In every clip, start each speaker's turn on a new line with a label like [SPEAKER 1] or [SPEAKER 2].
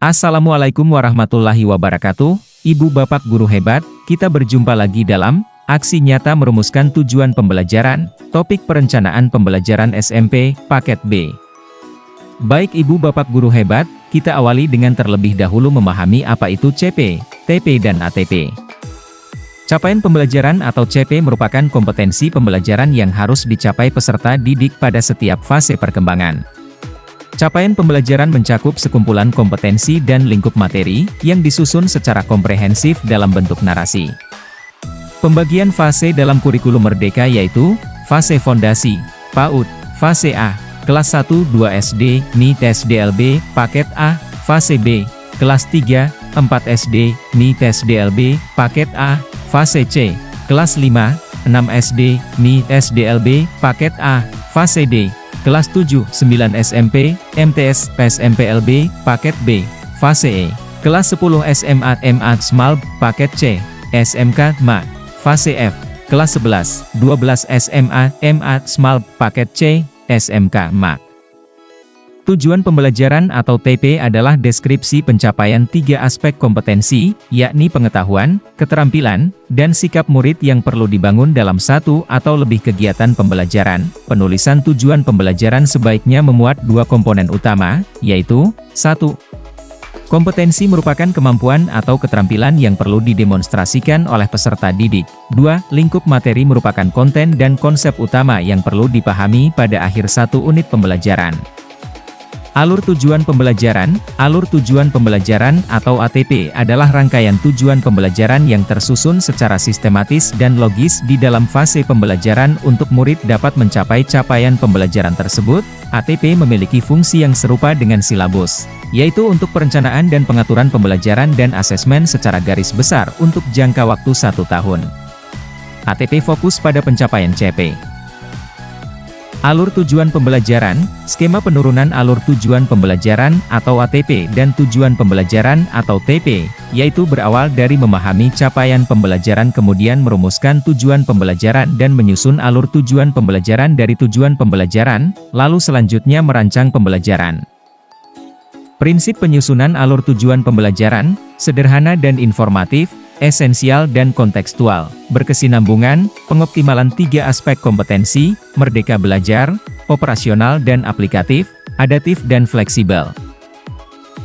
[SPEAKER 1] Assalamualaikum warahmatullahi wabarakatuh, Ibu Bapak Guru Hebat, kita berjumpa lagi dalam Aksi Nyata Merumuskan Tujuan Pembelajaran, topik perencanaan pembelajaran SMP, Paket B. Baik Ibu Bapak Guru Hebat, kita awali dengan terlebih dahulu memahami apa itu CP, TP dan ATP. Capaian pembelajaran atau CP merupakan kompetensi pembelajaran yang harus dicapai peserta didik pada setiap fase perkembangan. Capaian pembelajaran mencakup sekumpulan kompetensi dan lingkup materi, yang disusun secara komprehensif dalam bentuk narasi. Pembagian fase dalam kurikulum Merdeka yaitu, fase fondasi, PAUD, fase A, kelas 1-2 SD, NIT SDLB, paket A, fase B, kelas 3-4 SD, NIT SDLB, paket A, fase C, kelas 5-6 SD, NIT SDLB, paket A, fase D, kelas 7-9 SMP, MTS, PSMPLB, paket B, fase E, kelas 10 SMA, MA, SMALB, paket C, SMK, MA, fase F, kelas 11-12 SMA, MA, SMALB, paket C, SMK, MA. Tujuan pembelajaran atau TP adalah deskripsi pencapaian 3 aspek kompetensi, yakni pengetahuan, keterampilan, dan sikap murid yang perlu dibangun dalam satu atau lebih kegiatan pembelajaran. Penulisan tujuan pembelajaran sebaiknya memuat 2 komponen utama, yaitu 1. Kompetensi merupakan kemampuan atau keterampilan yang perlu didemonstrasikan oleh peserta didik. 2. Lingkup materi merupakan konten dan konsep utama yang perlu dipahami pada akhir satu unit pembelajaran. Alur tujuan pembelajaran atau ATP adalah rangkaian tujuan pembelajaran yang tersusun secara sistematis dan logis di dalam fase pembelajaran untuk murid dapat mencapai capaian pembelajaran tersebut. ATP memiliki fungsi yang serupa dengan silabus, yaitu untuk perencanaan dan pengaturan pembelajaran dan asesmen secara garis besar untuk jangka waktu 1 tahun. ATP fokus pada pencapaian CP. Alur tujuan pembelajaran, skema penurunan alur tujuan pembelajaran atau ATP dan tujuan pembelajaran atau TP, yaitu berawal dari memahami capaian pembelajaran kemudian merumuskan tujuan pembelajaran dan menyusun alur tujuan pembelajaran dari tujuan pembelajaran, lalu selanjutnya merancang pembelajaran. Prinsip penyusunan alur tujuan pembelajaran, sederhana dan informatif, esensial dan kontekstual, berkesinambungan, pengoptimalan 3 aspek kompetensi, merdeka belajar, operasional dan aplikatif, adaptif dan fleksibel.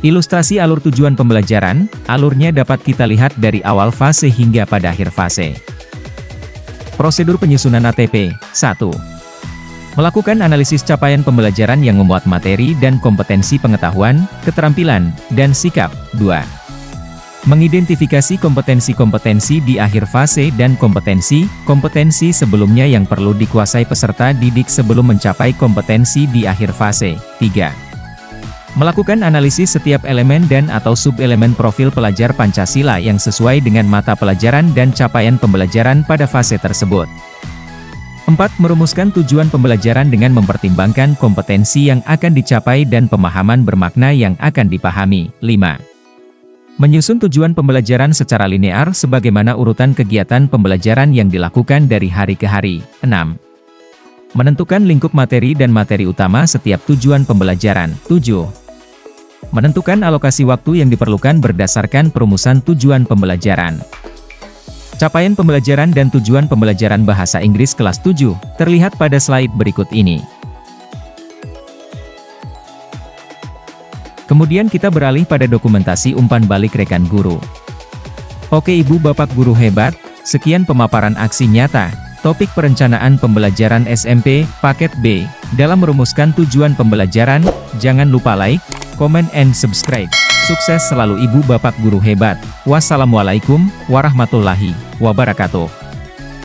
[SPEAKER 1] Ilustrasi alur tujuan pembelajaran, alurnya dapat kita lihat dari awal fase hingga pada akhir fase. Prosedur penyusunan ATP, 1. Melakukan analisis capaian pembelajaran yang memuat materi dan kompetensi pengetahuan, keterampilan, dan sikap. 2. Mengidentifikasi kompetensi-kompetensi di akhir fase dan kompetensi sebelumnya yang perlu dikuasai peserta didik sebelum mencapai kompetensi di akhir fase. 3. Melakukan analisis setiap elemen dan atau sub-elemen profil pelajar Pancasila yang sesuai dengan mata pelajaran dan capaian pembelajaran pada fase tersebut. 4. Merumuskan tujuan pembelajaran dengan mempertimbangkan kompetensi yang akan dicapai dan pemahaman bermakna yang akan dipahami. 5. Menyusun tujuan pembelajaran secara linear sebagaimana urutan kegiatan pembelajaran yang dilakukan dari hari ke hari. 6. Menentukan lingkup materi dan materi utama setiap tujuan pembelajaran. 7. Menentukan alokasi waktu yang diperlukan berdasarkan perumusan tujuan pembelajaran. Capaian pembelajaran dan tujuan pembelajaran bahasa Inggris kelas 7, terlihat pada slide berikut ini. Kemudian kita beralih pada dokumentasi umpan balik rekan guru. Oke Ibu Bapak Guru Hebat, sekian pemaparan aksi nyata, topik perencanaan pembelajaran SMP, Paket B, dalam merumuskan tujuan pembelajaran. Jangan lupa like, comment and subscribe. Sukses selalu Ibu Bapak Guru Hebat. Wassalamualaikum warahmatullahi wabarakatuh.